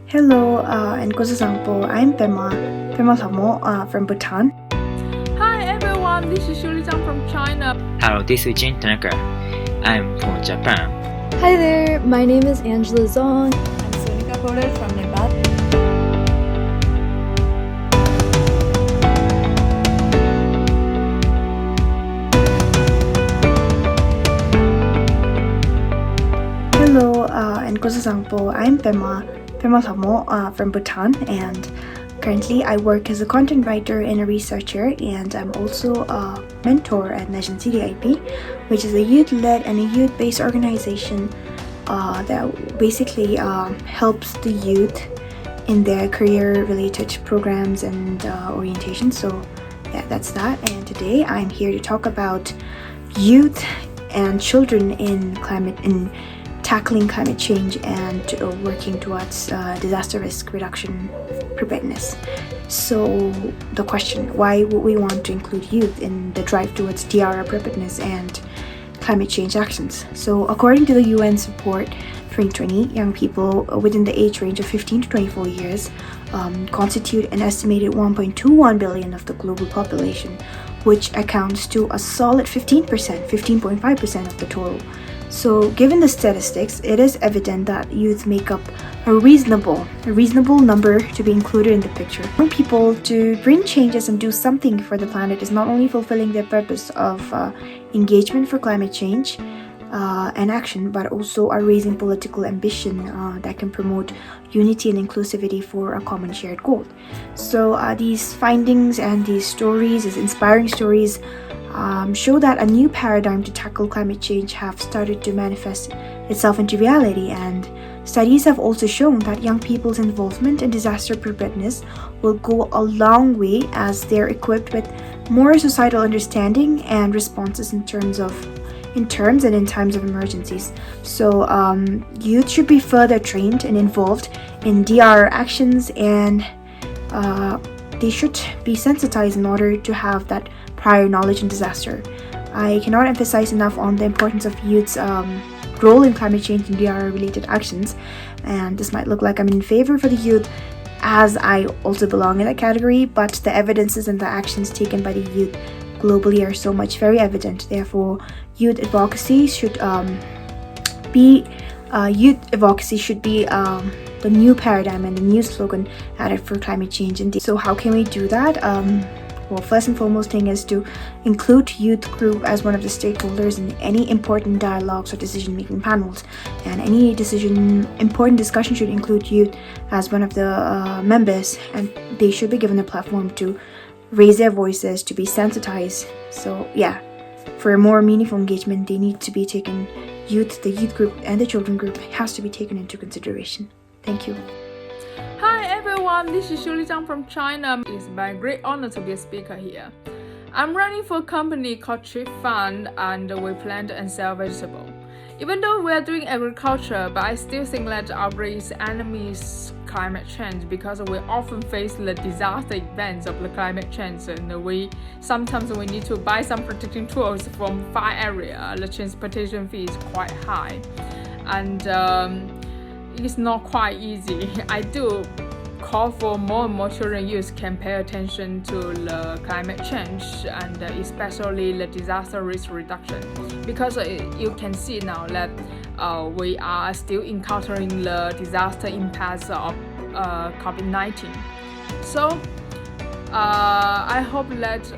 Hello, and 고소상 po. I'm Pema Thamo from Bhutan. Hi everyone, this is Shuli Zhang from China. Hello, this is Jin Tanaka. I'm from Japan. Hi there, my name is Angela Zhong. I'm Sonia Porter from Nepal. Hello, and 고소상 po. I'm Pema Thamo from Bhutan, and currently I work as a content writer and a researcher, and I'm also a mentor at National CDIP, which is a youth-led and a youth-based organization that basically helps the youth in their career-related programs and orientation. So yeah, that's that. And today I'm here to talk about youth and children in tackling climate change and working towards disaster risk reduction preparedness. So the question, why would we want to include youth in the drive towards DRR preparedness and climate change actions? So according to the UN's report 2020, young people within the age range of 15 to 24 years constitute an estimated 1.21 billion of the global population, which accounts to a solid 15.5% of the total. So given the statistics, it is evident that youth make up a reasonable number to be included in the picture. Young people to bring changes and do something for the planet is not only fulfilling their purpose of engagement for climate change and action, but also are raising political ambition that can promote unity and inclusivity for a common shared goal. So these findings and these stories, these inspiring stories, show that a new paradigm to tackle climate change have started to manifest itself into reality, and studies have also shown that young people's involvement in disaster preparedness will go a long way as they're equipped with more societal understanding and responses in times of emergencies. So youth should be further trained and involved in DRR actions, and they should be sensitized in order to have that prior knowledge in disaster. I cannot emphasize enough on the importance of youth's role in climate change and DRR related actions, and this might look like I'm in favor for the youth as I also belong in that category, but the evidences and the actions taken by the youth globally are so much very evident. Therefore, youth advocacy should be the new paradigm and the new slogan added for climate change. So how can we do that? Well, first and foremost thing is to include youth group as one of the stakeholders in any important dialogues or decision-making panels, and any important discussion should include youth as one of the members, and they should be given a platform to raise their voices, to be sensitized. So yeah, for a more meaningful engagement, they need to be taken. The youth group and the children group has to be taken into consideration. Thank you. Hi everyone, this is Shuli Zhang from China. It's my great honor to be a speaker here. I'm running for a company called Tree Fund, and we plant and sell vegetables. Even though we are doing agriculture, but I still think that our greatest enemy is climate change, because we often face the disaster events of the climate change, and sometimes we need to buy some protecting tools from far area. The transportation fee is quite high, and it's not quite easy. I do call for more and more children youth can pay attention to the climate change, and especially the disaster risk reduction, because you can see now that we are still encountering the disaster impacts of COVID-19. So I hope that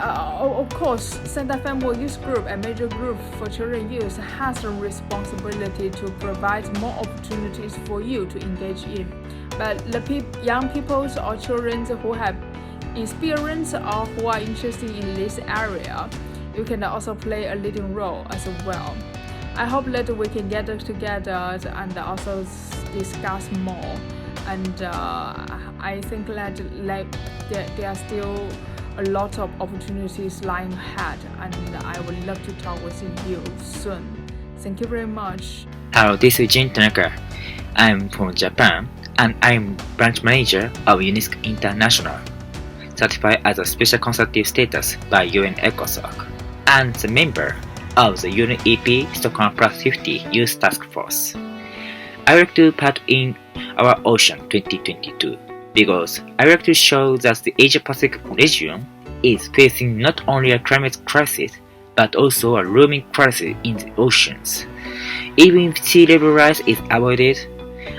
of course, Sendai Family Youth Group, a major group for children youth, has a responsibility to provide more opportunities for you to engage in. But the young people or children who have experience or who are interested in this area, you can also play a leading role as well. I hope that we can get together and also discuss more. And I think that there are still a lot of opportunities lying ahead, and I would love to talk with you soon. Thank you very much. Hello, this is Jin Tanaka. I'm from Japan, and I'm branch manager of UNESCO International, certified as a special consultative status by UN ECOSOC, and the member of the UNEP Stockholm Plus 50 Youth Task Force. I would like to part in our Ocean 2022 because I would like to show that the Asia-Pacific region is facing not only a climate crisis but also a looming crisis in the oceans. Even if sea level rise is avoided,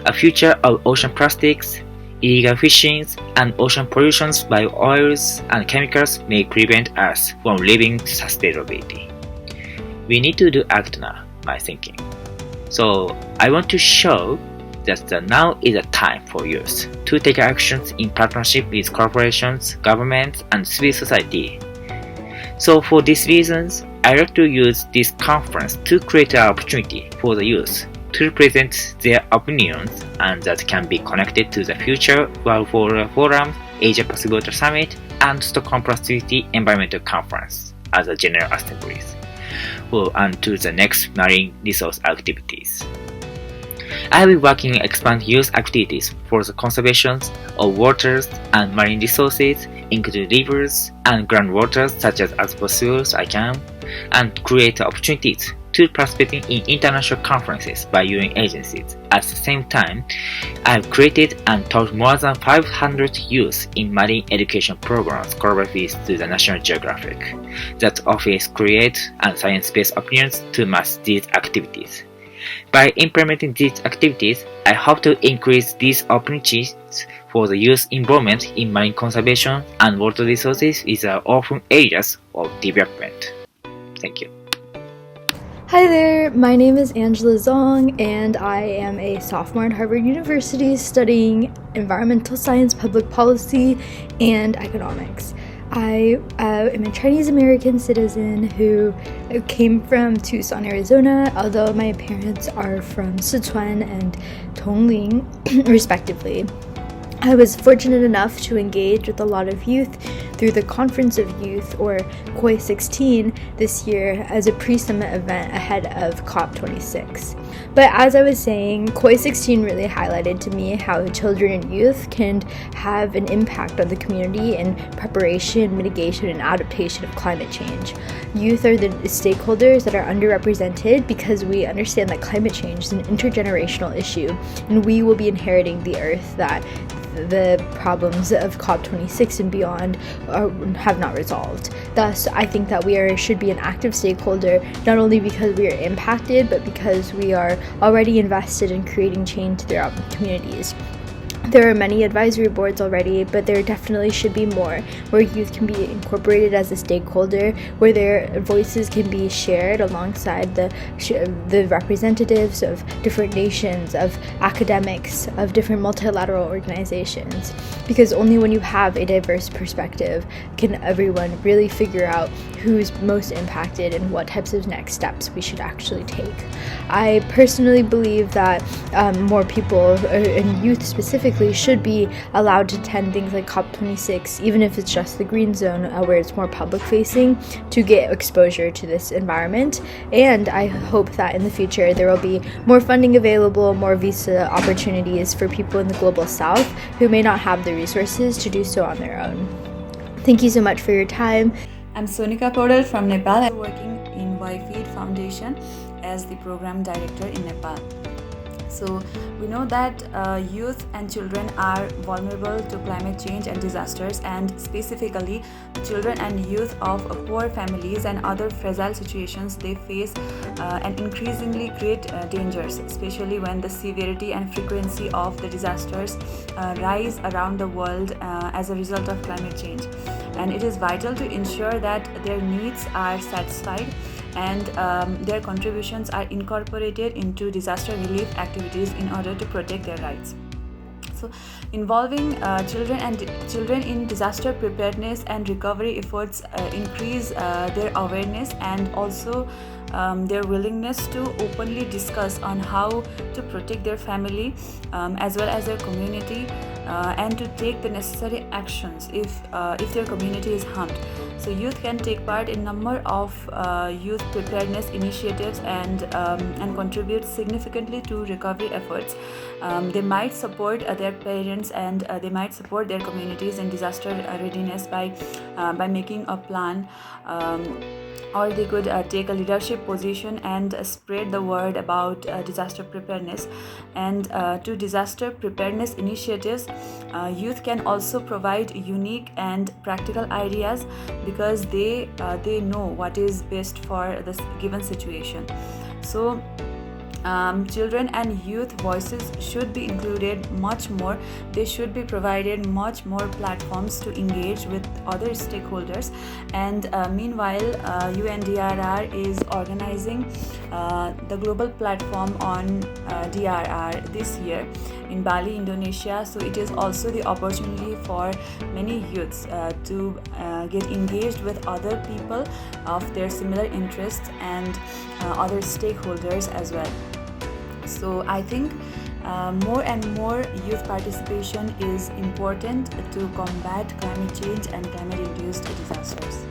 a future of ocean plastics, illegal fishing, and ocean pollution by oils and chemicals may prevent us from living sustainability. We need to do act now, my thinking. So I want to show that now is a time for youth to take actions in partnership with corporations, governments, and civil society. So for these reasons, I like to use this conference to create an opportunity for the youth to present their opinions and that can be connected to the future World Forum, Asia Pacific Water Summit, and Stockholm Prosperity Environmental Conference as a general assemblies, and to the next marine resource activities. I will be working to expand youth activities for the conservation of waters and marine resources, including rivers and groundwaters such as possible as I can, and create opportunities to participate in international conferences by UN agencies. At the same time, I have created and taught more than 500 youth in marine education programs collaborated with the National Geographic that offers create and science-based opinions to match these activities. By implementing these activities, I hope to increase these opportunities for the youth involvement in marine conservation and water resources is often areas of development. Thank you. Hi there, my name is Angela Zhong, and I am a sophomore at Harvard University studying environmental science, public policy, and economics. I am a Chinese American citizen who came from Tucson, Arizona, although my parents are from Sichuan and Tongling, respectively. I was fortunate enough to engage with a lot of youth through the Conference of Youth, or KOI 16, this year as a pre-summit event ahead of COP26. But as I was saying, KOI 16 really highlighted to me how children and youth can have an impact on the community in preparation, mitigation, and adaptation of climate change. Youth are the stakeholders that are underrepresented because we understand that climate change is an intergenerational issue, and we will be inheriting the earth that the problems of COP26 and beyond have not resolved. Thus, I think that we should be an active stakeholder, not only because we are impacted, but because we are already invested in creating change throughout communities. There are many advisory boards already, but there definitely should be more, where youth can be incorporated as a stakeholder, where their voices can be shared alongside the representatives of different nations, of academics, of different multilateral organizations. Because only when you have a diverse perspective can everyone really figure out who's most impacted and what types of next steps we should actually take. I personally believe that more people, and youth specifically, should be allowed to attend things like COP26, even if it's just the green zone where it's more public facing, to get exposure to this environment. And I hope that in the future there will be more funding available, more visa opportunities for people in the global south who may not have the resources to do so on their own. Thank you so much for your time. I'm Sonia Porter from Nepal. I'm working in YFEED Foundation as the program director in Nepal. So we know that youth and children are vulnerable to climate change and disasters, and specifically children and youth of poor families and other fragile situations, they face an increasingly great dangers, especially when the severity and frequency of the disasters rise around the world as a result of climate change. And it is vital to ensure that their needs are satisfied and their contributions are incorporated into disaster relief activities in order to protect their rights. So, involving children in disaster preparedness and recovery efforts increase their awareness and also their willingness to openly discuss on how to protect their family as well as their community and to take the necessary actions if their community is harmed. So youth can take part in a number of youth preparedness initiatives and contribute significantly to recovery efforts. They might support their parents and they might support their communities in disaster readiness by making a plan or they could take a leadership position and spread the word about disaster preparedness. And to disaster preparedness initiatives, youth can also provide unique and practical ideas because they know what is best for this given situation. So children and youth voices should be included much more. They should be provided much more platforms to engage with other stakeholders. And meanwhile, UNDRR is organizing the global platform on DRR this year in Bali, Indonesia. So it is also the opportunity for many youths to get engaged with other people of their similar interests and other stakeholders as well. So I think more and more youth participation is important to combat climate change and climate-induced disasters.